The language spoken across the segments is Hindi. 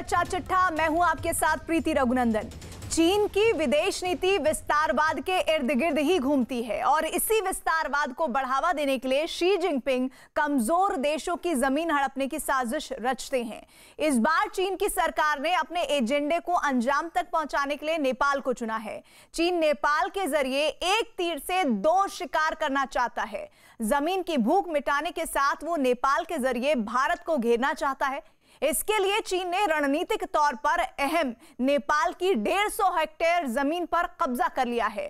चर्चा चिट्ठा। मैं हूं आपके साथ प्रीति रघुनंदन। चीन की विदेश नीति विस्तारवाद के इर्द गिर्द ही घूमती है और इसी विस्तारवाद को बढ़ावा देने के लिए शी जिनपिंग कमजोर देशों की जमीन हड़पने की साजिश रचते हैं। इस बार चीन की सरकार ने अपने एजेंडे को अंजाम तक पहुंचाने के लिए नेपाल को चुना है। चीन नेपाल के जरिए एक तीर से दो शिकार करना चाहता है। जमीन की भूख मिटाने के साथ वो नेपाल के जरिए भारत को घेरना चाहता है। इसके लिए चीन ने रणनीतिक तौर पर अहम नेपाल की 150 हेक्टेयर जमीन पर कब्जा कर लिया है।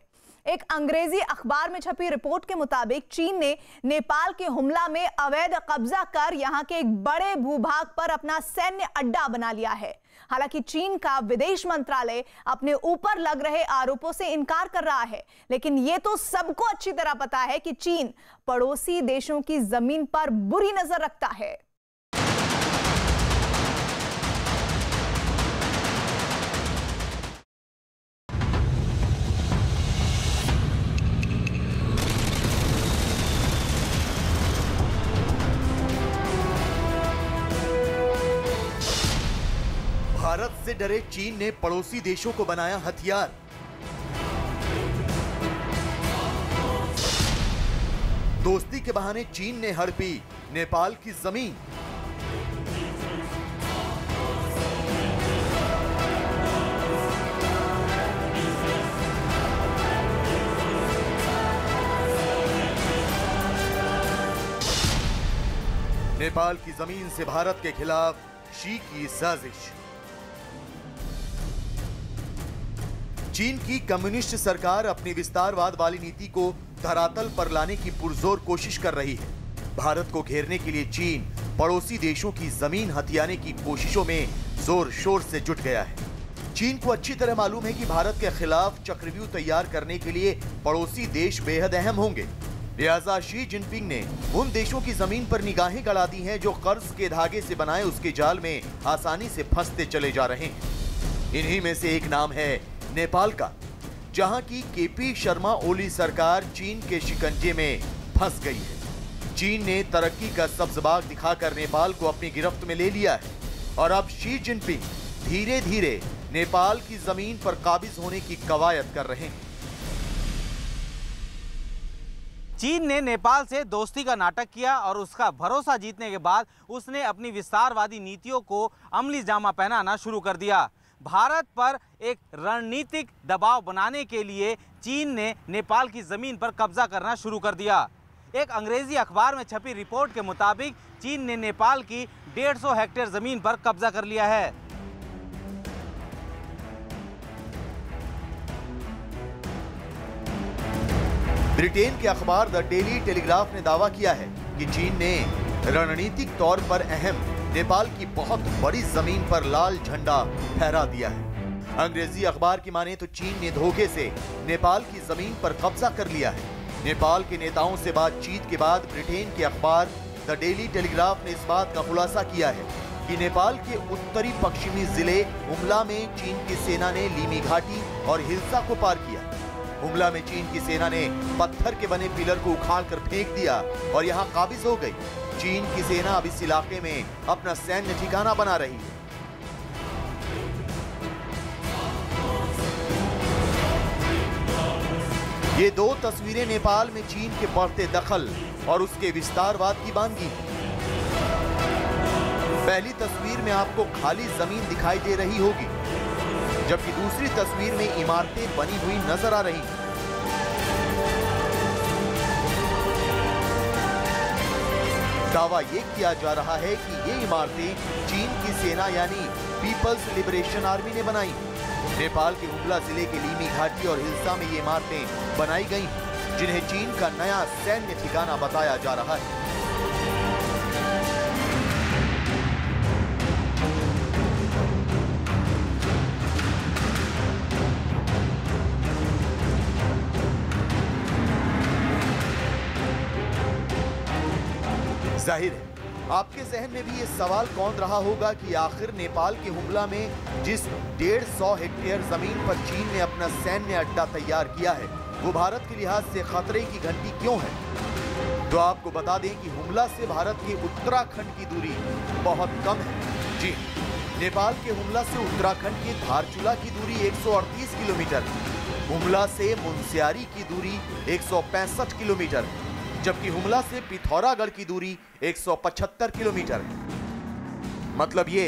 एक अंग्रेजी अखबार में छपी रिपोर्ट के मुताबिक चीन ने नेपाल के हुमला में अवैध कब्जा कर यहां के एक बड़े भूभाग पर अपना सैन्य अड्डा बना लिया है। हालांकि चीन का विदेश मंत्रालय अपने ऊपर लग रहे आरोपों से इनकार कर रहा है, लेकिन यह तो सबको अच्छी तरह पता है कि चीन पड़ोसी देशों की जमीन पर बुरी नजर रखता है। भारत से डरे चीन ने पड़ोसी देशों को बनाया हथियार। दोस्ती के बहाने चीन ने हड़पी नेपाल की जमीन। नेपाल की जमीन से भारत के खिलाफ शी की साजिश। चीन की कम्युनिस्ट सरकार अपनी विस्तारवाद वाली नीति को धरातल पर लाने की पुरजोर कोशिश कर रही है। भारत को घेरने के लिए चीन पड़ोसी देशों की जमीन हथियाने की कोशिशों में जोर शोर से जुट गया है। चीन को अच्छी तरह मालूम है कि भारत के खिलाफ चक्रव्यूह तैयार करने के लिए पड़ोसी देश बेहद अहम होंगे। लिहाजा शी जिनपिंग ने उन देशों की जमीन पर निगाहें गड़ा दी हैं जो कर्ज के धागे से बनाए उसके जाल में आसानी से फंसते चले जा रहे हैं। इन्हीं में से एक नाम है नेपाल का, जहां की केपी शर्मा ओली सरकार चीन के शिकंजे में फंस गई है। चीन ने तरक्की का सब्ज़बाग दिखाकर नेपाल को अपनी गिरफ्त में ले लिया है और अब शी जिनपिंग धीरे धीरे नेपाल की जमीन पर काबिज होने की कवायद कर रहे हैं। चीन ने नेपाल से दोस्ती का नाटक किया और उसका भरोसा जीतने के बाद उसने अपनी विस्तारवादी नीतियों को अमली जामा पहनाना शुरू कर दिया। भारत पर एक रणनीतिक दबाव बनाने के लिए चीन ने नेपाल की जमीन पर कब्जा करना शुरू कर दिया। एक अंग्रेजी अखबार में छपी रिपोर्ट के मुताबिक चीन ने नेपाल की 150 हेक्टेयर जमीन पर कब्जा कर लिया है। ब्रिटेन के अखबार द डेली टेलीग्राफ ने दावा किया है कि चीन ने रणनीतिक तौर पर अहम नेपाल की बहुत बड़ी जमीन पर लाल झंडा फहरा दिया है। अंग्रेजी अखबार की माने तो चीन ने धोखे से नेपाल की जमीन पर कब्जा कर लिया है। नेपाल के नेताओं से बातचीत के बाद ब्रिटेन के अखबार द डेली टेलीग्राफ ने इस बात का खुलासा किया है कि नेपाल के उत्तरी पश्चिमी जिले हुमला में चीन की सेना ने लीमी घाटी और हिल्सा को पार किया। हुमला में चीन की सेना ने पत्थर के बने पिलर को उखाड़कर फेंक दिया और यहां काबिज हो गई। चीन की सेना अब इस इलाके में अपना सैन्य ठिकाना बना रही है। ये दो तस्वीरें नेपाल में चीन के बढ़ते दखल और उसके विस्तारवाद की बानगी। पहली तस्वीर में आपको खाली जमीन दिखाई दे रही होगी, जबकि दूसरी तस्वीर में इमारतें बनी हुई नजर आ रही हैं। दावा यह किया जा रहा है कि ये इमारतें चीन की सेना यानी पीपल्स लिबरेशन आर्मी ने बनाई। नेपाल के हुमला जिले के लीमी घाटी और हिल्सा में ये इमारतें बनाई गई, जिन्हें चीन का नया सैन्य ठिकाना बताया जा रहा है। जाहिर है आपके जहन में भी ये सवाल कौन रहा होगा कि आखिर नेपाल के हुमला में जिस 150 हेक्टेयर जमीन पर चीन ने अपना सैन्य अड्डा तैयार किया है वो भारत के लिहाज से खतरे की घंटी क्यों है। तो आपको बता दें कि हुमला से भारत के उत्तराखंड की दूरी बहुत कम है। जी, नेपाल के हुमला से उत्तराखंड के धारचूला की दूरी 138 किलोमीटर, हुमला से मुनस्यारी की दूरी 165 किलोमीटर, जबकि हुमला से पिथौरागढ़ की दूरी 175 किलोमीटर है। मतलब ये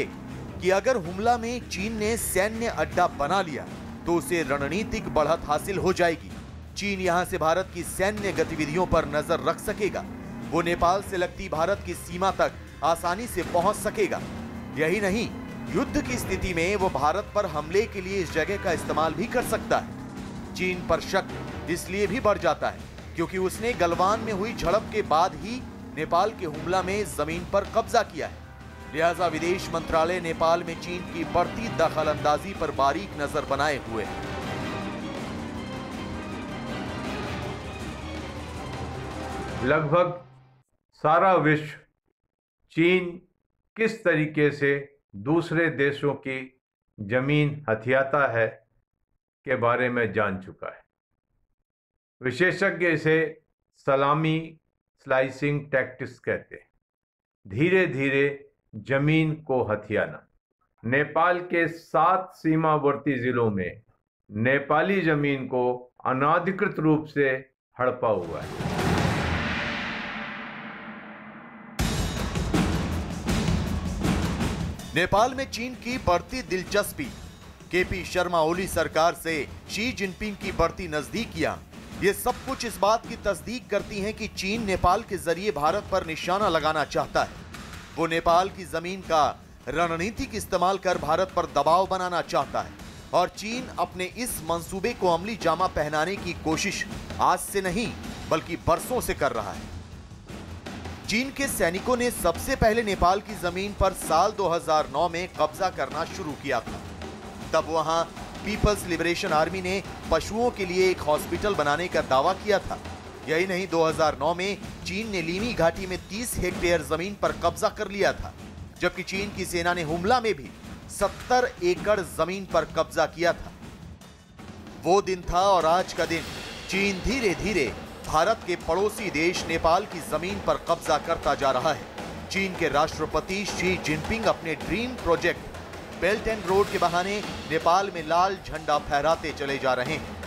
कि अगर हुमला में चीन ने सैन्य अड्डा बना लिया तो उसे रणनीतिक बढ़त हासिल हो जाएगी। चीन यहां से भारत की सैन्य गतिविधियों पर नजर रख सकेगा। वो नेपाल से लगती भारत की सीमा तक आसानी से पहुंच सकेगा। यही नहीं, युद्ध की स्थिति में वो भारत पर हमले के लिए इस जगह का इस्तेमाल भी कर सकता है। चीन पर शक इसलिए भी बढ़ जाता है क्योंकि उसने गलवान में हुई झड़प के बाद ही नेपाल के हुमला में जमीन पर कब्जा किया है। लिहाजा विदेश मंत्रालय नेपाल में चीन की बढ़ती दखलंदाजी पर बारीक नजर बनाए हुए है। लगभग सारा विश्व चीन किस तरीके से दूसरे देशों की जमीन हथियाता है के बारे में जान चुका है। विशेषज्ञ इसे सलामी स्लाइसिंग टैक्टिक्स कहते हैं। धीरे धीरे जमीन को हथियाना। नेपाल के 7 सीमावर्ती जिलों में नेपाली जमीन को अनाधिकृत रूप से हड़पा हुआ है। नेपाल में चीन की बढ़ती दिलचस्पी, केपी शर्मा ओली सरकार से शी जिनपिंग की बढ़ती नजदीकियां, ये सब कुछ इस बात की तस्दीक करती हैं कि चीन नेपाल के जरिए भारत पर निशाना लगाना चाहता है। वो नेपाल की जमीन का रणनीतिक इस्तेमाल कर भारत पर दबाव बनाना चाहता है और चीन अपने इस मंसूबे को अमली जामा पहनाने की कोशिश आज से नहीं बल्कि बरसों से कर रहा है। चीन के सैनिकों ने सबसे पहले नेपाल की जमीन पर साल 2009 में कब्जा करना शुरू किया था। तब वहां पीपल्स लिबरेशन आर्मी ने पशुओं के लिए एक हॉस्पिटल बनाने का दावा किया था। यही नहीं, 2009 में चीन ने लीमी घाटी में 30 हेक्टेयर जमीन पर कब्जा कर लिया था, जबकि चीन की सेना ने हुमला में भी 70 एकड़ जमीन पर कब्जा किया था। वो दिन था और आज का दिन चीन धीरे धीरे भारत के पड़ोसी देश नेपाल की जमीन पर कब्जा करता जा रहा है। चीन के राष्ट्रपति शी जिनपिंग अपने dream project belt and road के बहाने नेपाल में लाल झंडा फहराते चले जा रहे हैं।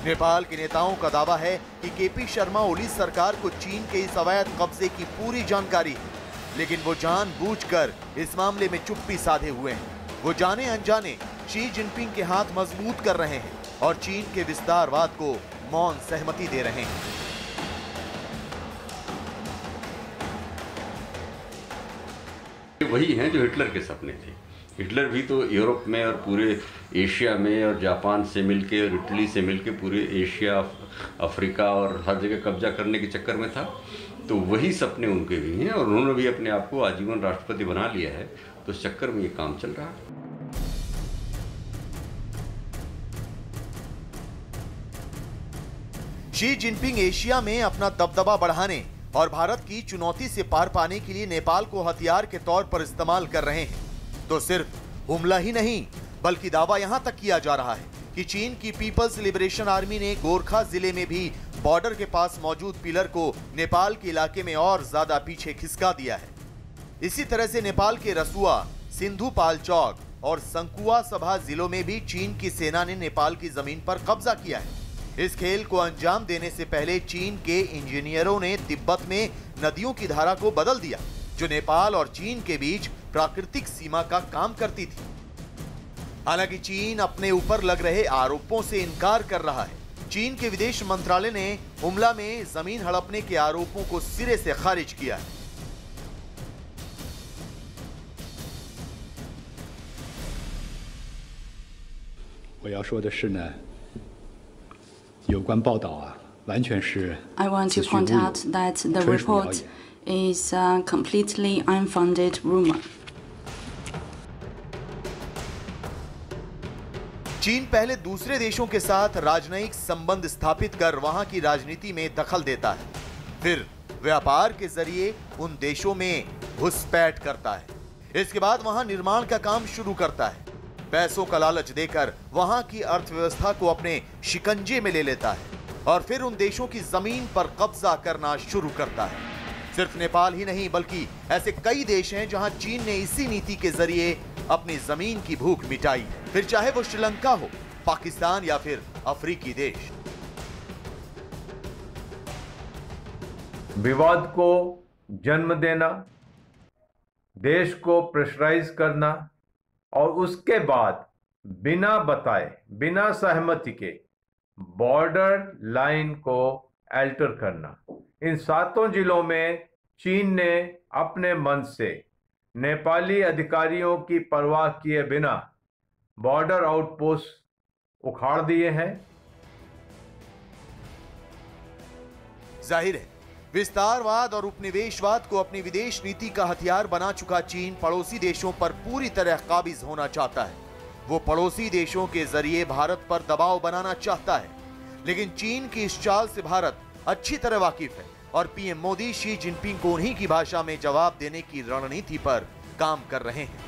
नेपाल के नेताओं का दावा है कि केपी शर्मा ओली सरकार को चीन के इस अवैध कब्जे की पूरी जानकारी है, लेकिन वो जानबूझकर इस मामले में चुप्पी साधे हुए हैं। वो जाने अनजाने शी जिनपिंग के हाथ मजबूत कर रहे हैं और चीन के विस्तारवाद को मौन सहमति दे रहे हैं। वही हैं जो हिटलर के सपने थे। हिटलर भी तो यूरोप में और पूरे एशिया में और जापान से मिलके और इटली से मिलके पूरे एशिया, अफ्रीका और हर जगह कब्जा करने के चक्कर में था। तो वही सपने उनके भी हैं और उन्होंने भी अपने आप को आजीवन राष्ट्रपति बना लिया है। तो इस चक्कर में ये काम चल रहा है। शी जिनपिंग एशिया में अपना दबदबा बढ़ाने और भारत की चुनौती से पार पाने के लिए नेपाल को हथियार के तौर पर इस्तेमाल कर रहे हैं। तो सिर्फ हुमला ही नहीं बल्कि दावा यहां तक किया जा रहा है कि चीन की पीपल्स लिबरेशन आर्मी ने गोरखा जिले में भी बॉर्डर के पास मौजूद पिलर को नेपाल के इलाके में और ज्यादा पीछे खिसका दिया है। इसी तरह से नेपाल के रसुआ, सिंधुपाल्चोक और संकुआ सभा जिलों में भी चीन की सेना ने नेपाल की जमीन पर कब्जा किया है। इस खेल को अंजाम देने से पहले चीन के इंजीनियरों ने तिब्बत में नदियों की धारा को बदल दिया, जो नेपाल और चीन के बीच प्राकृतिक सीमा का काम करती थी। हालांकि चीन अपने ऊपर लग रहे आरोपों से इनकार कर रहा है। चीन के विदेश मंत्रालय ने हुमला में जमीन हड़पने के आरोपों को सिरे से खारिज किया है। 我要说的是呢，有关报道啊，完全是 I want to point out that the report is a completely unfounded rumor. चीन पहले दूसरे देशों के साथ राजनयिक संबंध स्थापित कर वहां की राजनीति में दखल देता है, फिर व्यापार के जरिए उन देशों में घुसपैठ करता है। इसके बाद वहां निर्माण का काम शुरू करता है, पैसों का लालच देकर वहां की अर्थव्यवस्था को अपने शिकंजे में ले लेता है और फिर उन देशों की जमीन पर कब्जा करना शुरू करता है। सिर्फ नेपाल ही नहीं बल्कि ऐसे कई देश हैं जहां चीन ने इसी नीति के जरिए अपनी जमीन की भूख मिटाई, फिर चाहे वो श्रीलंका हो, पाकिस्तान या फिर अफ्रीकी देश। विवाद को जन्म देना, देश को प्रेशराइज करना और उसके बाद बिना बताए, बिना सहमति के बॉर्डर लाइन को अल्टर करना। इन 7 जिलों में चीन ने अपने मन से नेपाली अधिकारियों की परवाह किए बिना बॉर्डर आउटपोस्ट उखाड़ दिए हैं। जाहिर है, विस्तारवाद और उपनिवेशवाद को अपनी विदेश नीति का हथियार बना चुका चीन पड़ोसी देशों पर पूरी तरह काबिज होना चाहता है। वो पड़ोसी देशों के जरिए भारत पर दबाव बनाना चाहता है, लेकिन चीन की इस चाल से भारत अच्छी तरह वाकिफ है और पीएम मोदी शी जिनपिंग को उन्हीं की भाषा में जवाब देने की रणनीति पर काम कर रहे हैं।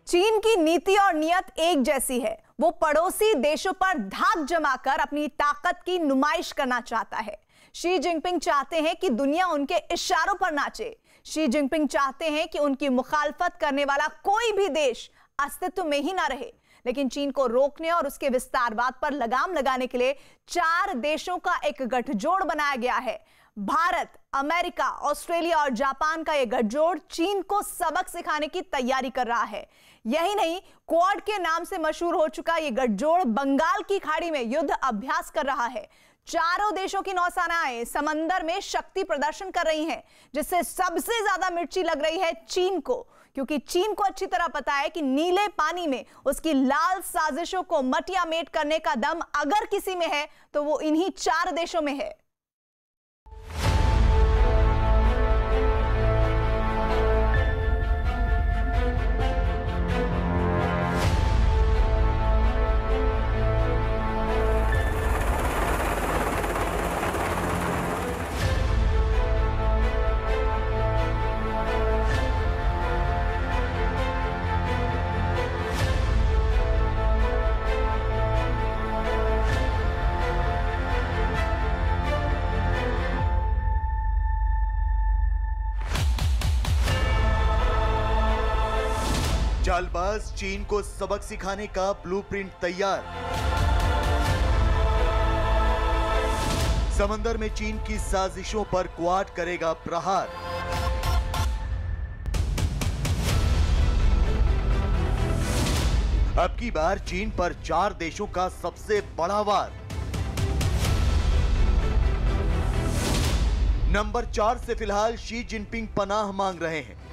चीन की नीति और नियत एक जैसी है। वो पड़ोसी देशों पर धाक जमाकर अपनी ताकत की नुमाइश करना चाहता है। शी जिनपिंग चाहते हैं कि दुनिया उनके इशारों पर नाचे। शी जिनपिंग चाहते हैं कि उनकी मुखालफत करने वाला कोई भी देश अस्तित्व में ही ना रहे। लेकिन चीन को रोकने और उसके विस्तारवाद पर लगाम लगाने के लिए 4 देशों का एक गठजोड़ बनाया गया है। भारत, अमेरिका, ऑस्ट्रेलिया और जापान का यह गठजोड़ चीन को सबक सिखाने की तैयारी कर रहा है। यही नहीं, क्वाड के नाम से मशहूर हो चुका यह गठजोड़ बंगाल की खाड़ी में युद्ध अभ्यास कर रहा है। चारों देशों की नौसेनाएं समंदर में शक्ति प्रदर्शन कर रही हैं, जिससे सबसे ज्यादा मिर्ची लग रही है चीन को, क्योंकि चीन को अच्छी तरह पता है कि नीले पानी में उसकी लाल साजिशों को मटियामेट करने का दम अगर किसी में है तो वो इन्हीं 4 देशों में है। चालबाज चीन को सबक सिखाने का ब्लूप्रिंट तैयार। समंदर में चीन की साजिशों पर क्वाड करेगा प्रहार। अब की बार चीन पर 4 देशों का सबसे बड़ा वार। नंबर 4 से फिलहाल शी जिनपिंग पनाह मांग रहे हैं।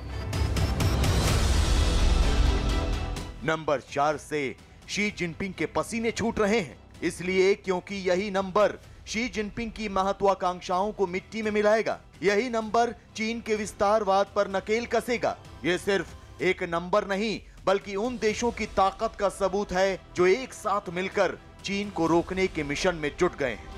नंबर 4 से शी जिनपिंग के पसीने छूट रहे हैं, इसलिए क्योंकि यही नंबर शी जिनपिंग की महत्वाकांक्षाओं को मिट्टी में मिलाएगा। यही नंबर चीन के विस्तारवाद पर नकेल कसेगा। यह सिर्फ एक नंबर नहीं, बल्कि उन देशों की ताकत का सबूत है जो एक साथ मिलकर चीन को रोकने के मिशन में जुट गए हैं।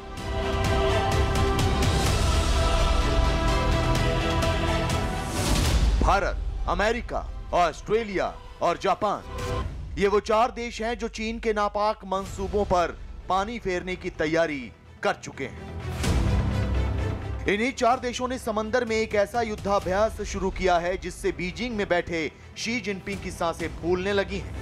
भारत, अमेरिका, ऑस्ट्रेलिया और जापान, ये वो 4 देश हैं जो चीन के नापाक मंसूबों पर पानी फेरने की तैयारी कर चुके हैं। इन्हीं 4 देशों ने समंदर में एक ऐसा युद्धाभ्यास शुरू किया है जिससे बीजिंग में बैठे शी जिनपिंग की सांसें फूलने लगी हैं।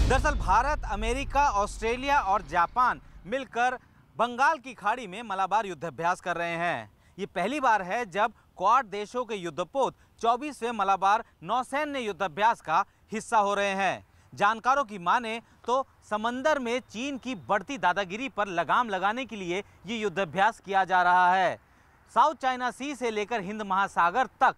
दरअसल भारत, अमेरिका, ऑस्ट्रेलिया और जापान मिलकर बंगाल की खाड़ी में मलाबार युद्धाभ्यास कर रहे हैं। ये पहली बार है जब क्वाड देशों के युद्धपोत 24वें मलाबार नौसैन्य युद्धाभ्यास का हिस्सा हो रहे हैं। जानकारों की माने तो समंदर में चीन की बढ़ती दादागिरी पर लगाम लगाने के लिए ये युद्धाभ्यास किया जा रहा है। साउथ चाइना सी से लेकर हिंद महासागर तक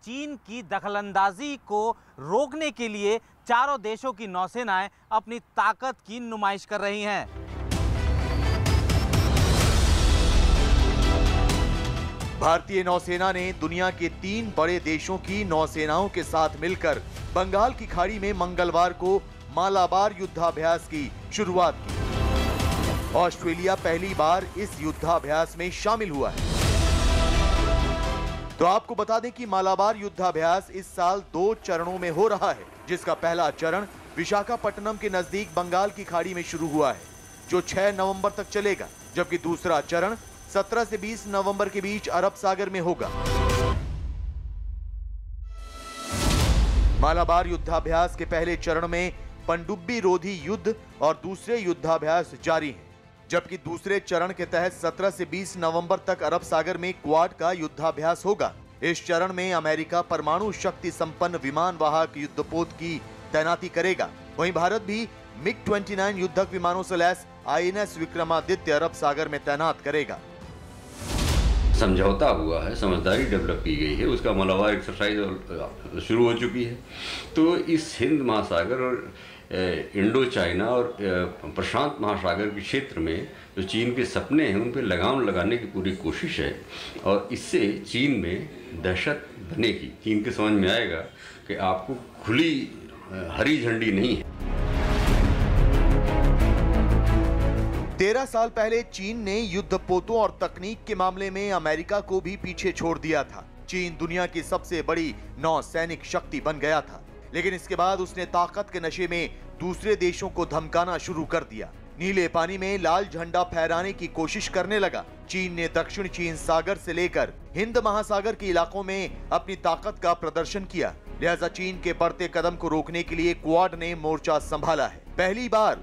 चीन की दखलंदाजी को रोकने के लिए चारों देशों की नौसेनाएं अपनी ताकत की नुमाइश कर रही हैं। भारतीय नौसेना ने दुनिया के 3 बड़े देशों की नौसेनाओं के साथ मिलकर बंगाल की खाड़ी में मंगलवार को मालाबार युद्धाभ्यास की शुरुआत की। ऑस्ट्रेलिया पहली बार इस युद्धाभ्यास में शामिल हुआ है। तो आपको बता दें कि मालाबार युद्धाभ्यास इस साल 2 चरणों में हो रहा है, जिसका पहला चरण विशाखापट्टनम के नजदीक बंगाल की खाड़ी में शुरू हुआ है, जो 6 नवंबर तक चलेगा, जबकि दूसरा चरण 17 से 20 नवंबर के बीच अरब सागर में होगा। मालाबार युद्धाभ्यास के पहले चरण में पनडुब्बी रोधी युद्ध और दूसरे युद्धाभ्यास जारी हैं, जबकि दूसरे चरण के तहत 17 से 20 नवंबर तक अरब सागर में क्वाड का युद्धाभ्यास होगा। इस चरण में अमेरिका परमाणु शक्ति संपन्न विमान वाहक युद्धपोत की तैनाती करेगा। वहीं भारत भी मिग-29 युद्धक विमानों से लैस INS विक्रमादित्य अरब सागर में तैनात करेगा। समझौता हुआ है, समझदारी डेवलप की गई है, उसका मालाबार एक्सरसाइज शुरू हो चुकी है। तो इस हिंद महासागर और इंडो चाइना और प्रशांत महासागर के क्षेत्र में जो चीन के सपने हैं उन पर लगाम लगाने की पूरी कोशिश है और इससे चीन में दहशत बनेगी। चीन के समझ में आएगा कि आपको खुली हरी झंडी नहीं है। 13 साल पहले चीन ने युद्धपोतों और तकनीक के मामले में अमेरिका को भी पीछे छोड़ दिया था। चीन दुनिया की सबसे बड़ी नौसैनिक शक्ति बन गया था, लेकिन इसके बाद उसने ताकत के नशे में दूसरे देशों को धमकाना शुरू कर दिया। नीले पानी में लाल झंडा फहराने की कोशिश करने लगा। चीन ने दक्षिण चीन सागर से लेकर हिंद महासागर के इलाकों में अपनी ताकत का प्रदर्शन किया। लिहाजा चीन के बढ़ते कदम को रोकने के लिए क्वाड ने मोर्चा संभाला है। पहली बार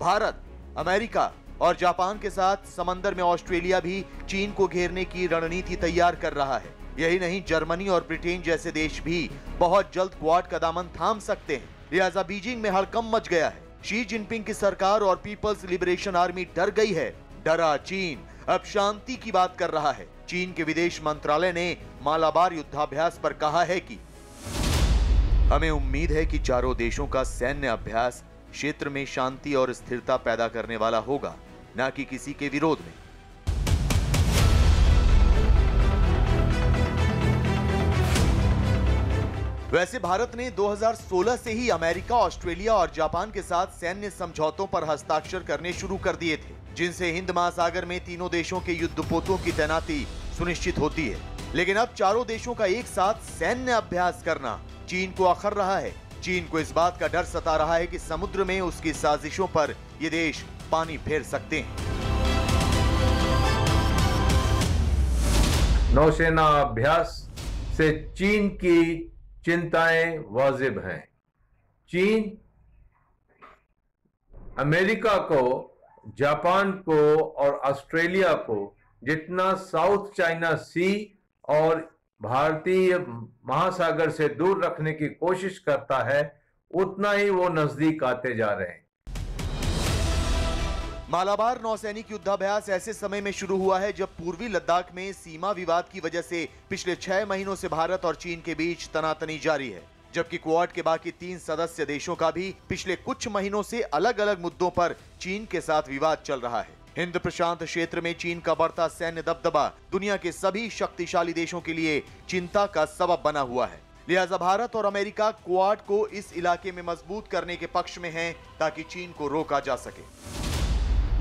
भारत, अमेरिका और जापान के साथ समंदर में ऑस्ट्रेलिया भी चीन को घेरने की रणनीति तैयार कर रहा है। यही नहीं, जर्मनी और ब्रिटेन जैसे देश भी बहुत जल्द क्वाड का दामन थाम सकते हैं। लिहाजा बीजिंग में हड़कंप मच गया है। शी जिनपिंग की सरकार और पीपल्स लिबरेशन आर्मी डर गई है। डरा चीन अब शांति की बात कर रहा है। चीन के विदेश मंत्रालय ने मालाबार युद्धाभ्यास पर कहा है कि हमें उम्मीद है कि चारों देशों का सैन्य अभ्यास क्षेत्र में शांति और स्थिरता पैदा करने वाला होगा, न कि किसी के विरोध में। वैसे भारत ने 2016 से ही अमेरिका, ऑस्ट्रेलिया और जापान के साथ सैन्य समझौतों पर हस्ताक्षर करने शुरू कर दिए थे, जिनसे हिंद महासागर में तीनों देशों के युद्धपोतों की तैनाती सुनिश्चित होती है। लेकिन अब चारों देशों का एक साथ सैन्य अभ्यास करना चीन को अखर रहा है। चीन को इस बात का डर सता रहा है कि समुद्र में उसकी साजिशों पर ये देश पानी फेर सकते हैं। नौसेना अभ्यास से चीन की चिंताएं वाजिब हैं। चीन अमेरिका को, जापान को और ऑस्ट्रेलिया को जितना साउथ चाइना सी और भारतीय महासागर से दूर रखने की कोशिश करता है, उतना ही वो नजदीक आते जा रहे हैं। मालाबार नौसैनिक युद्धाभ्यास ऐसे समय में शुरू हुआ है जब पूर्वी लद्दाख में सीमा विवाद की वजह से पिछले 6 महीनों से भारत और चीन के बीच तनातनी जारी है, जबकि क्वाड के बाकी 3 सदस्य देशों का भी पिछले कुछ महीनों से अलग अलग मुद्दों पर चीन के साथ विवाद चल रहा है। हिंद प्रशांत क्षेत्र में चीन का बढ़ता सैन्य दबदबा दुनिया के सभी शक्तिशाली देशों के लिए चिंता का सबब बना हुआ है। लिहाजा भारत और अमेरिका क्वाड को इस इलाके में मजबूत करने के पक्ष में हैं ताकि चीन को रोका जा सके।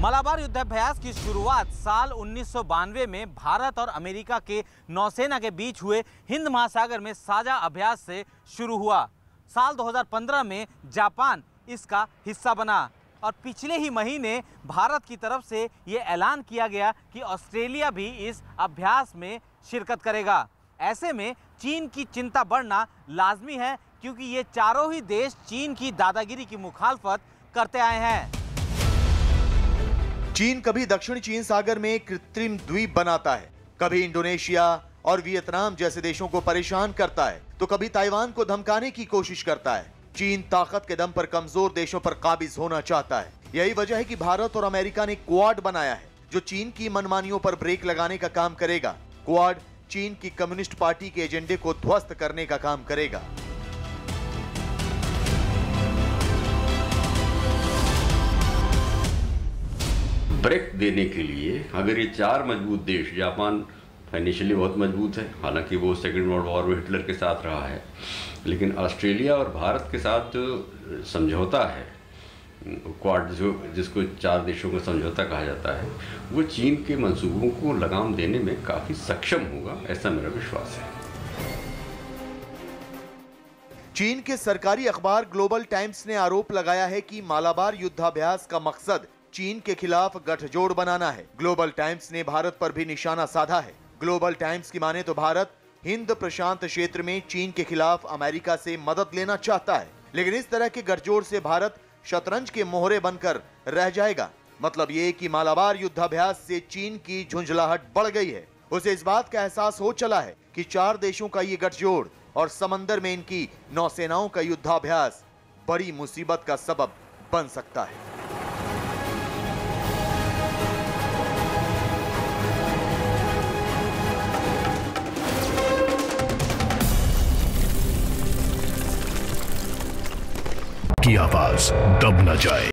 मालाबार युद्धाभ्यास की शुरुआत साल 1992 में भारत और अमेरिका के नौसेना के बीच हुए हिंद महासागर में साझा अभ्यास से शुरू हुआ। साल 2015 में जापान इसका हिस्सा बना और पिछले ही महीने भारत की तरफ से ये ऐलान किया गया कि ऑस्ट्रेलिया भी इस अभ्यास में शिरकत करेगा। ऐसे में चीन की चिंता बढ़ना लाजमी है, क्योंकि ये चारों ही देश चीन की दादागिरी की मुखालफत करते आए हैं। चीन कभी दक्षिण चीन सागर में कृत्रिम द्वीप बनाता है, कभी इंडोनेशिया और वियतनाम जैसे देशों को परेशान करता है, तो कभी ताइवान को धमकाने की कोशिश करता है। चीन ताकत के दम पर कमजोर देशों पर काबिज होना चाहता है। यही वजह है कि भारत और अमेरिका ने क्वाड बनाया है, जो चीन की मनमानियों पर ब्रेक लगाने का काम करेगा। क्वाड चीन की कम्युनिस्ट पार्टी के एजेंडे को ध्वस्त करने का काम करेगा। ब्रेक देने के लिए अगर ये 4 मजबूत देश, जापान फाइनेंशियली बहुत मजबूत है, हालांकि वो सेकेंड वर्ल्ड वॉर में हिटलर के साथ रहा है, लेकिन ऑस्ट्रेलिया और भारत के साथ जो समझौता है, क्वाड जिसको 4 देशों का समझौता कहा जाता है, वो चीन के मंसूबों को लगाम देने में काफ़ी सक्षम होगा, ऐसा मेरा विश्वास है। चीन के सरकारी अखबार ग्लोबल टाइम्स ने आरोप लगाया है कि मालाबार युद्धाभ्यास का मकसद चीन के खिलाफ गठजोड़ बनाना है। ग्लोबल टाइम्स ने भारत पर भी निशाना साधा है। ग्लोबल टाइम्स की माने तो भारत हिंद प्रशांत क्षेत्र में चीन के खिलाफ अमेरिका से मदद लेना चाहता है, लेकिन इस तरह के गठजोड़ से भारत शतरंज के मोहरे बनकर रह जाएगा। मतलब ये कि मालाबार युद्धाभ्यास से चीन की झुंझलाहट बढ़ गई है। उसे इस बात का एहसास हो चला है कि 4 देशों का ये गठजोड़ और समंदर में इनकी नौसेनाओं का युद्धाभ्यास बड़ी मुसीबत का सबब बन सकता है। की आवाज दब न जाए।